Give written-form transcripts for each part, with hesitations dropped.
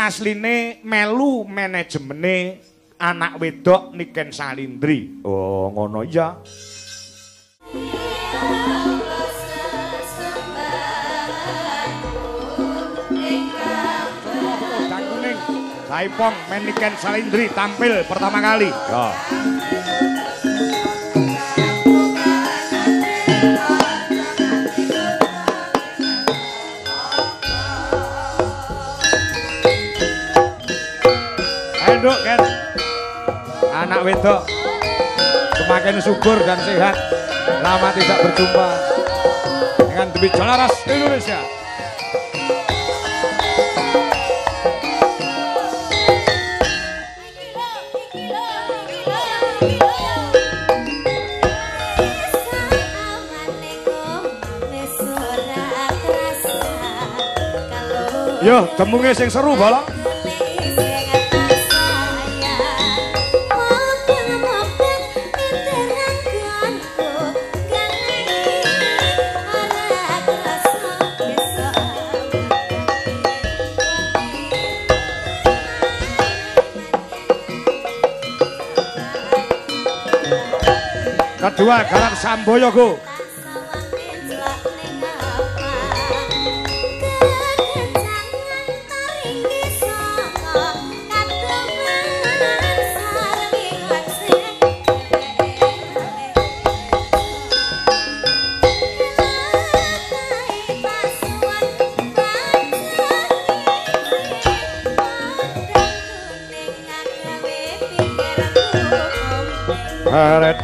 asline melu manajemene anak wedok Niken Salindri. Oh, ngono ya. Saipong Niken Salindri tampil pertama kali. Ya. Ayo Ken. Anak wedok semakin subur dan sehat, lama tidak berjumpa dengan Dewi Jalaras Indonesia. Yo, temunge sing seru balok. Kedua Garang Samboyogo. Haret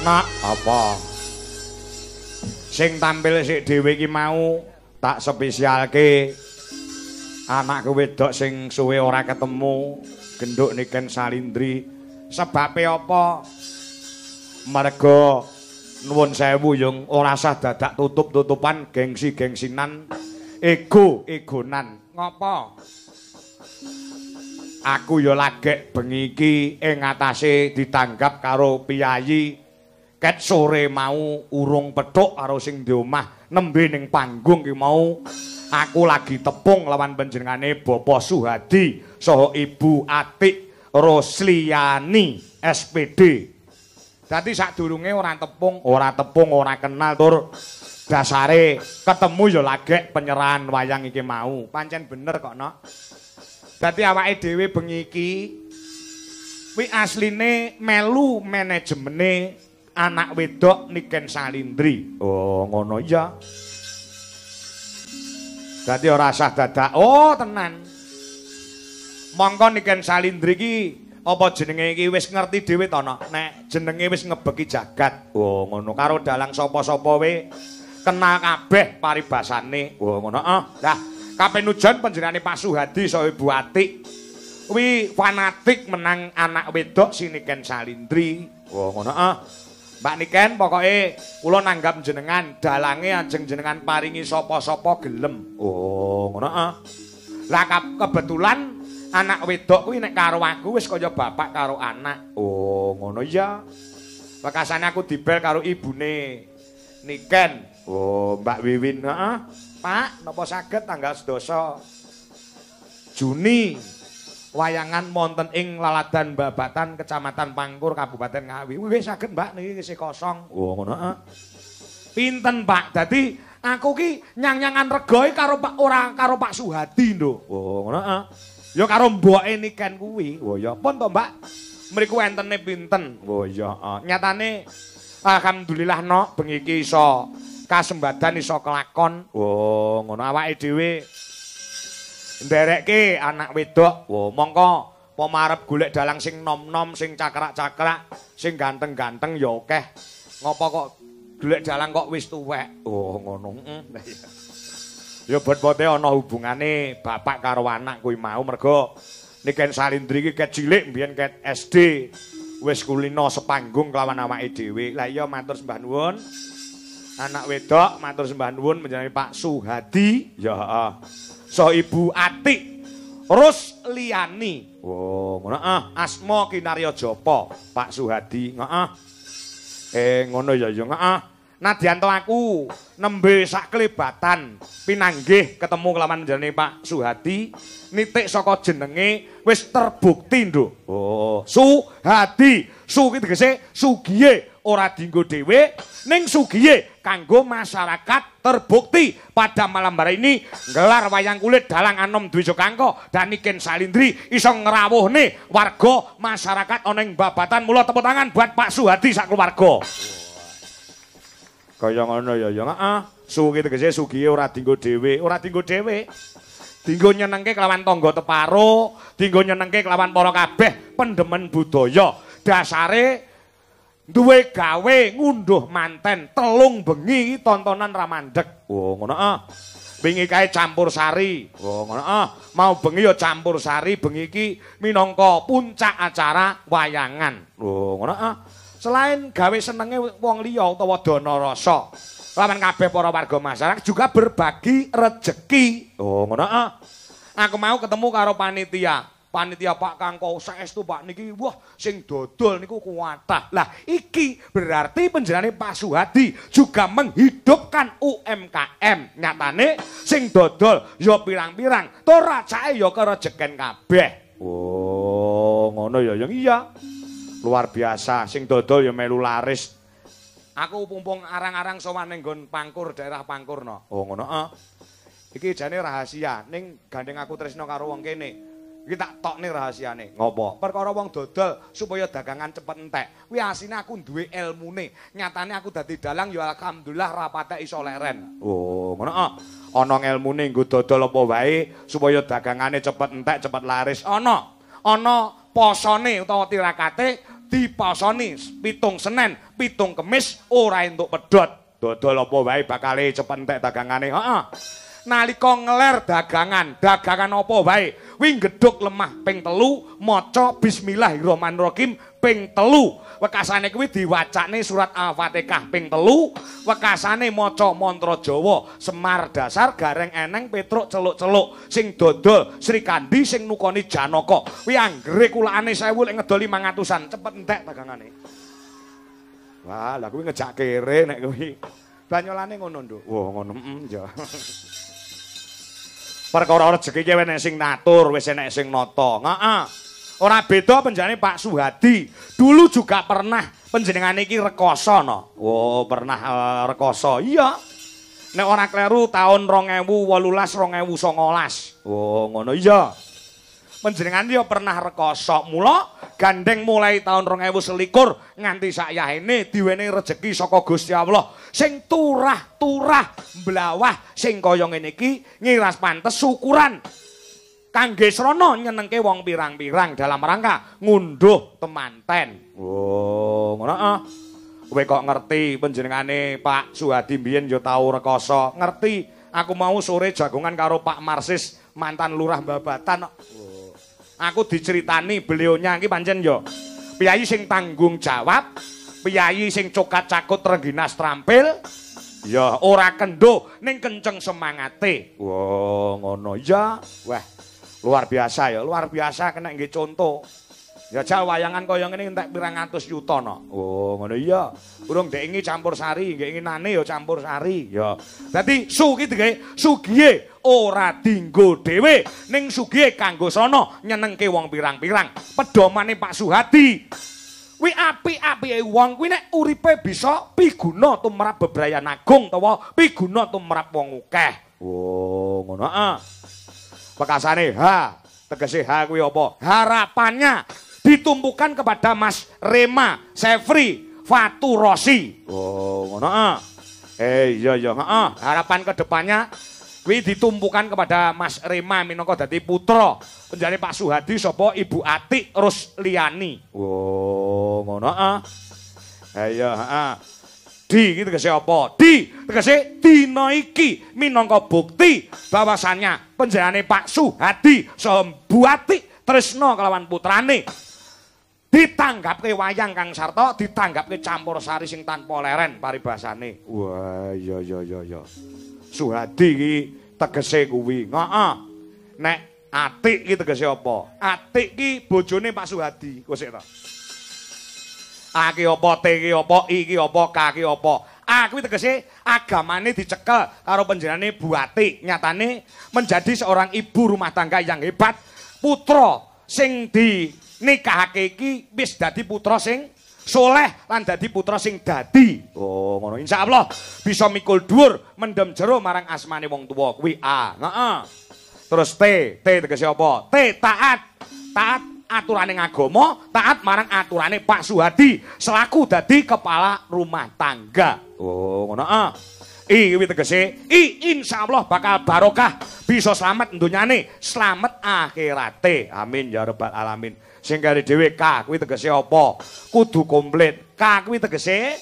Nak, apa? Sing tampil sik dhewe iki mau tak spesialke anakku wedok sing suwe ora ketemu, genduk Niken Salindri. Sebabe apa? Merga nuwun sewu yung ora usah dadak tutup-tutupan gengsi-gengsinan, ego-egonan. Ngopo? Aku ya lagek bengi iki ing atase ditanggap karo piyayi. Ket sore mau urung pethuk karo sing di omah nembe ning panggung ki mau aku lagi tepung lawan panjenengane Bapak Suhadi saha Ibu Atik Rosliani SPD. Dadi sadurunge ora tepung, ora kenal tur dasare ketemu ya lagek penyerahan wayang iki mau. Pancen bener kok, Nok. Dadi awake dhewe bengi iki kuwi asline melu manajemene anak wedok Niken Salindri. Oh, ngono iya. Dadi ora usah dadak. Oh, tenan. Mongko Niken Salindri iki apa jenenge iki wis ngerti dhewe to, Nok? Nek jenenge wis ngebeki jagat. Oh, ngono. Karo dalang sapa-sapa we kenal kabeh paribasane. Oh, ngono. Lah, kapenujan panjenengane Pak Suhadi saha Ibu Atik kuwi fanatik menang anak wedok si Niken Salindri. Oh, ngono. Mbak Niken, pokoke kula nanggap jenengan dalange ajeng jenengan paringi sapa-sapa gelem. Oh, ngono. Lah kebetulan anak wedok kuwi nek karo aku wis kaya bapak karo anak. Oh, ngono ya. Bekasane aku dibel karo ibune Niken. Oh, Mbak Wiwin, heeh. Pak, napa saged tanggal 12 Juni wayangan wonten ing Laladan Babatan Kecamatan Pangkur Kabupaten Ngawi. Wis saged Mbak niki isih kosong. Oh ngono heeh. Pinten Pak? Dadi aku ki nyang-nyangan regoe karo Pak ora karo Pak Suhadi lho. Oh ngono heeh. Ya karo mboke Niken kuwi. Oh ya pun to Mbak. Mriku entene pinten? Oh ya nyatane alhamdulillah nok bengi iki iso kasembadan iso kelakon. Oh ngono awake dhewe nderekke anak wedok. Wah, mongko pemarep golek dalang sing nom-nom, sing cakrak-cakrak, sing ganteng-ganteng ya akeh. Ngopo kok golek dalang kok wis tuwek? Oh, ngono. Ya bot-bote ana hubungane bapak karo anak kuwi mau mergo Niken Salindri iki ket cilik mbiyen ket SD wis kulino sepanggung kelawan awake dhewe. Lah iya matur sembah nuwun. Anak wedok matur sembah nuwun panjenengan Pak Suhadi. Ya heeh. So Ibu Atik Rosliani. Oh, ngono asma kinarya japa Pak Suhadi. Heeh. Ngono ya heeh. Nadyanto aku nembe sak klebatan pinanggih ketemu kelawan jenenge Pak Suhadi nitik saka jenenge wis terbukti nduk. Oh, Suhadi. Su ki tegese sugiye ora dienggo dhewe ning sugiye kanggo masyarakat. Terbukti pada malam hari ini gelar wayang kulit dalang anom Dwi Jokangko dan Niken Salindri iso ngrawuhne warga masyarakat ana ing Babatan. Mula tepuk tangan buat Pak Suhadi sak keluarga. Kaya ngono ya heeh. Su ki tegese sugiye ora dienggo dhewe, ora dienggo dhewe. Dienggo nyenengke kelawan tangga teparo, dienggo nyenengke kelawan para kabeh pendemen budaya. Dasare duwe gawe ngunduh manten telung bengi tontonan ramandhek. Oh ngono Wingi kae campur sari. Oh ngono Mau bengi ya campur sari, bengi iki minangka puncak acara wayangan. Oh ngono Selain gawe senenge wong liya utawa dana rasa, lawan kabeh para warga masyarakat juga berbagi rejeki. Oh ngono Aku mau ketemu karo panitia. Panitia Pak Kangko saestu Pak niki wah sing dodol niku kuwatah. Lah iki berarti panjenengane Pak Suhadi juga menghidupkan UMKM. Nyatane sing dodol ya pirang-pirang, tur racake ya kerejeken kabeh. Oh, ngono ya iya. Luar biasa sing dodol ya melu laris. Aku pumpung arang-arang sowan ning nggon Pangkur, daerah Pangkur no. Oh, ngono Iki jane rahasia ning gandeng aku tresno karo wong kene. Iki tak tokne rahasiane. Ngopo? Perkara wong dodol supaya dagangan cepet entek. Kuwi asine aku duwe ilmune. Nyatane aku dadi dalang ya alhamdulillah rapate iso leren. Oh, ngono Ana ilmune nggo dodol apa wae supaya dagangane cepet entek, cepet laris. Ana posone utawa tirakate dipasoni 7 Senin, 7 Kemis ora entuk pedhot. Dodol apa wae bakale cepet entek dagangane. Heeh. Nalika ngeler dagangan apa wae kuwi gedhuk lemah ping 3 maca bismillahirrahmanirrahim ping 3 wekasane kuwi diwacane surat Al-Fatihah ping 3 wekasane maca mantra Jawa Semar dasar gareng eneng Petruk celuk-celuk sing dodol Sri Kandi sing nukoni Janaka kuwi anggere kulakane 1000 lek ngedol 500-an cepet entek dagangane. Wah, lah kuwi ngejak kere nek kuwi. Banyolane ngono, Nduk. Wah, ngono. Ya. Perkara rezeki ki enek sing natur, wis enek sing nata. Heeh. Ora beda penjane Pak Suhadi. Dulu juga pernah panjenengane iki rekoso no. Oh, pernah rekoso. Iya. Nek ora kleru tahun 2018 2019. Oh, ngono iya. Panjenengan yo pernah rekoso. Mula gandeng mulai tahun 2021 nganti sakyahene diwenehi rejeki saka Gusti Allah sing turah-turah mblawah sing kaya ngene iki ngiras pantes syukuran kangge srana nyenengke wong pirang-pirang dalam rangka ngunduh temanten. Oh, ngono ah. Kowe kok ngerti panjenengane Pak Suhadi mbiyen yo tau rekoso. Ngerti. Aku mau sore jagongan karo Pak Marsis mantan lurah Babatan. Aku diceritani beliaunya iki pancen yo piyayi sing tanggung jawab, piyayi sing cokat cakut rengginas trampil, ya ora kendho ning kenceng semangate. Wah, ngono ya. Wah, luar biasa ya, luar biasa kena nggih contoh. Ya jal wayangan kaya ngene entek pirang atus yuta no. Oh, ngono iya. Urung ndek ingi campur sari, nggih nginane ya campur sari. Ya. Dadi su ki digawe sugihe ora dinggo dhewe, ning sugihe kanggo sono nyenengke wong pirang-pirang. Pedomane Pak Suhadi. Kuwi apik-apike wong kuwi nek uripe bisa piguna tumrap bebrayan agung utawa piguna tumrap wong akeh. Oh, ngono ah. Pekasane ha, tegese ha kuwi apa? Harapannya ditumpukan kepada Mas Rema Sefri Faturosi. Oh, ngono ah. Iya iya, heeh. Harapan kedepannya kuwi ditumpukan kepada Mas Rema minangka dadi putra penjane Pak Suhadi sapa Ibu Atik Rusliani. Oh, ngono ah. Iya, heeh. Di iki tegese apa? Di tegese dina iki minangka bukti bahwasannya penjenengane Pak Suhadi saha Bu Atik tresna kelawan putrane ditanggapke wayang Kang Sarta, ditanggapke campur sari sing tanpa leren paribasane. Wah, iya iya iya iya. Suhadi iki tegese kuwi. Heeh. Nek Atik iki tegese apa? Atik iki bojone Pak Suhadi. Kok sik to. A ki apa, T ki apa, I ki apa, K ki apa. A kuwi tegese agamane dicekel karo panjenengane Bu Atik. Nyatane menjadi seorang ibu rumah tangga yang hebat. Putra sing dinikahake iki wis dadi putra sing soleh lan dadi putra sing dadi. Oh, ngono. Insyaallah bisa mikul dhuwur mendem jero marang asmane wong tuwa kuwi A. Heeh. Terus T tegese apa? T taat. Taat aturane agama, taat marang aturane Pak Suhadi selaku dadi kepala rumah tangga. Oh, ngono ah. I kuwi tegese I insyaallah bakal barokah, bisa slamet donyane, slamet akhirate. Amin ya rabbal alamin. Sing kare dhewe K kuwi tegese apa? Kudu komplit. K kuwi tegese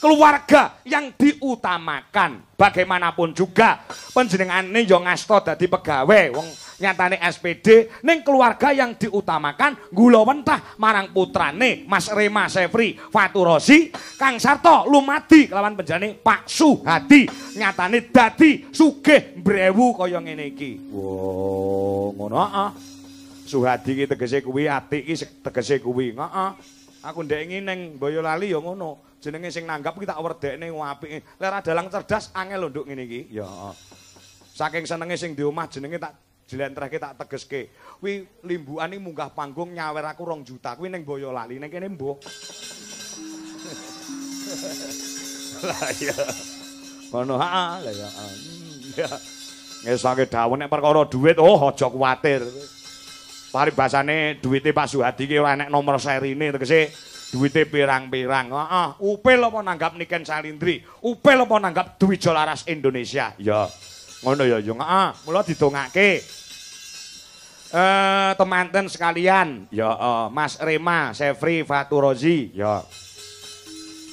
keluarga yang diutamakan. Bagaimanapun juga panjenengane yo ngasta dadi pegawe wong nyatane SPD ning keluarga yang diutamakan gula wentah marang putrane Mas Rema Sefri Faturosi Kang Sarta lumadi kelawan penjane Pak Suhadi nyatane dadi sugih mbrewu kaya ngene iki. Wo, ngono ah. Suhadi iki tegese kuwi, Atik iki tegese kuwi. Heeh. Aku ndengi ning Boyolali ya ngono. Jenenge sing nanggap ki tak werdekne apike. Lek dalang cerdas angel lho nduk ngene iki. Ya. Saking senenge sing di omah jenenge tak jlentrehke tak tegeske. Kuwi limbukane munggah panggung nyawer aku 2 juta. Kuwi ning Boyolali ning kene mbuh. Lah iya. Ngono ha lah ya. Ya. Ngesake dawuh nek perkara dhuwit aja kuwatir. Paribasane duwite Pak Suhadi ki ora enek nomor serine tegese duwite pirang-pirang. Heeh, upil apa nanggap Niken Salindri? Upil apa nanggap Dwija Laras Indonesia? Ya. Ngono ya, yo. Heeh, mula didongake. temanten sekalian, ya Mas Rema, Sefri, Faturozi, ya.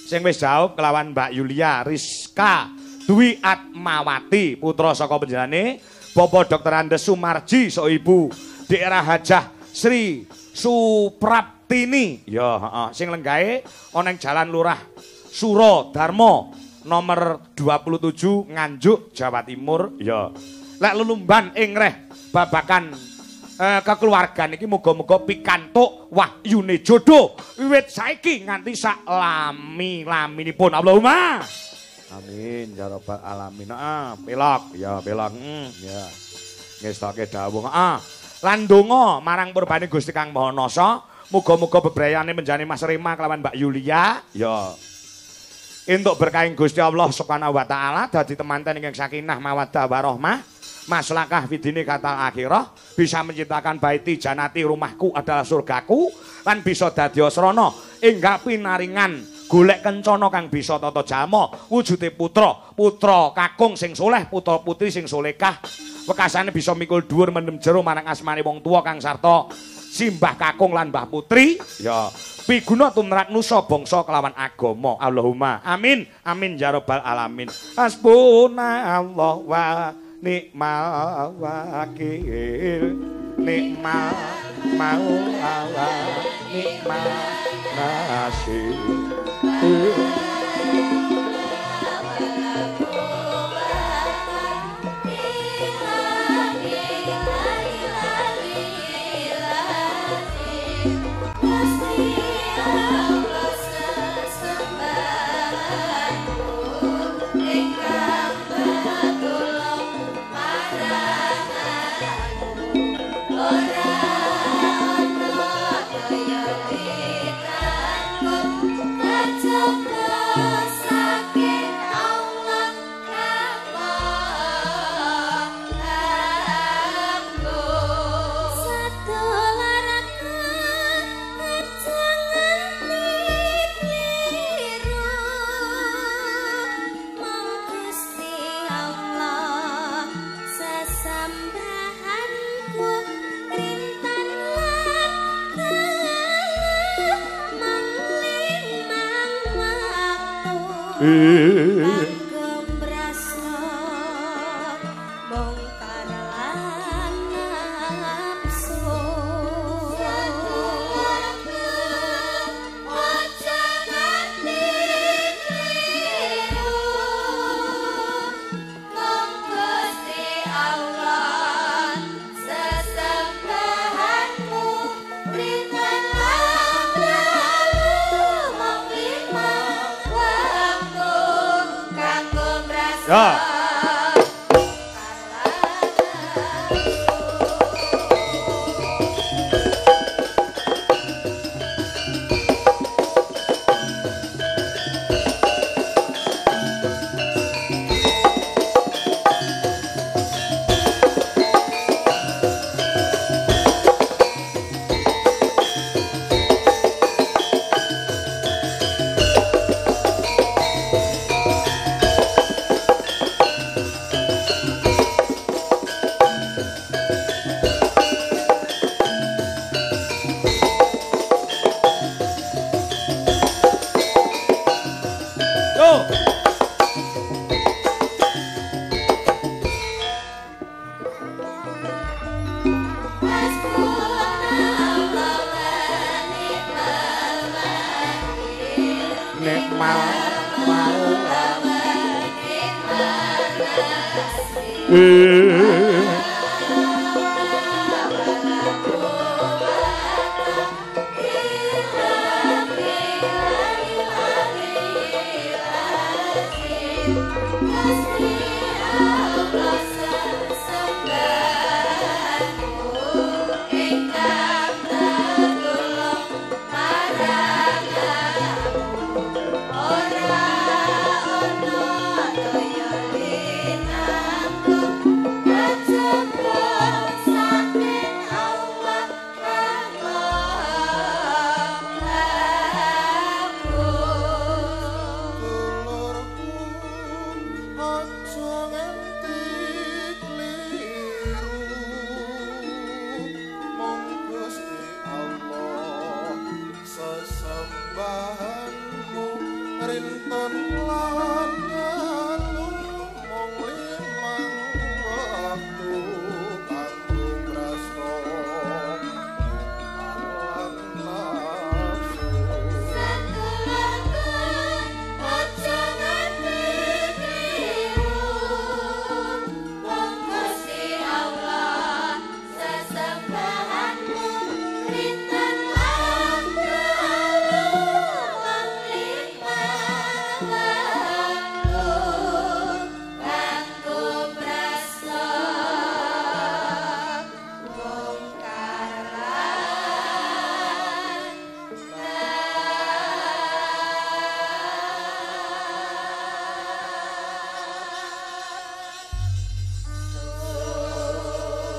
Sing wis jawab kelawan Mbak Yulia, Rizka, Dwi Atmawati, putra saka panjenengane Bapak Dr. Andes Sumarji, so Ibu daerah Hajah Sri Supraptini, ya sing lenggahe ana ing Jalan Lurah Suro Darmo nomor 27 Nganjuk, Jawa Timur, ya. Lek lelumban ing reh babakan kekeluargaan iki muga-muga pikantuk wahyune jodoh wiwit saiki nganti sak lami-laminipun. Allahumma amin ya rabbal alamin. Pelok ya pelok ya ngestoke dawuh. Lan donga marang purbane Gusti Kang Maha Nasa, muga-muga bebrayane menjane Mas Rema kelawan Mbak Yulia ya entuk berkahing Gusti Allah Subhanahu wa taala dadi temanten ingkang sakinah mawaddah warahmah. Maslakah fidini katal akhirah, bisa menciptakan baiti janati rumahku adalah surgaku, lan bisa dadi asrana engga pinaringan golek kencana kang bisa tata jalma wujude putra kakung sing soleh, putra putri sing solekah, wekasane bisa mikul dhuwur mendem jero marang asmane wong tuwa kang sarta simbah kakung lan mbah putri ya piguna tumrap nusa bangsa kelawan agama. Allahumma amin amin ya rabbal alamin. Hasbunallah wa nikmal wakil, nikmal maula, nikmal nasir. Ya.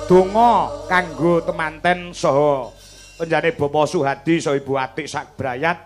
Donga kanggo temanten saha penjane Bapak Suhadi saha Ibu Atik sak brayat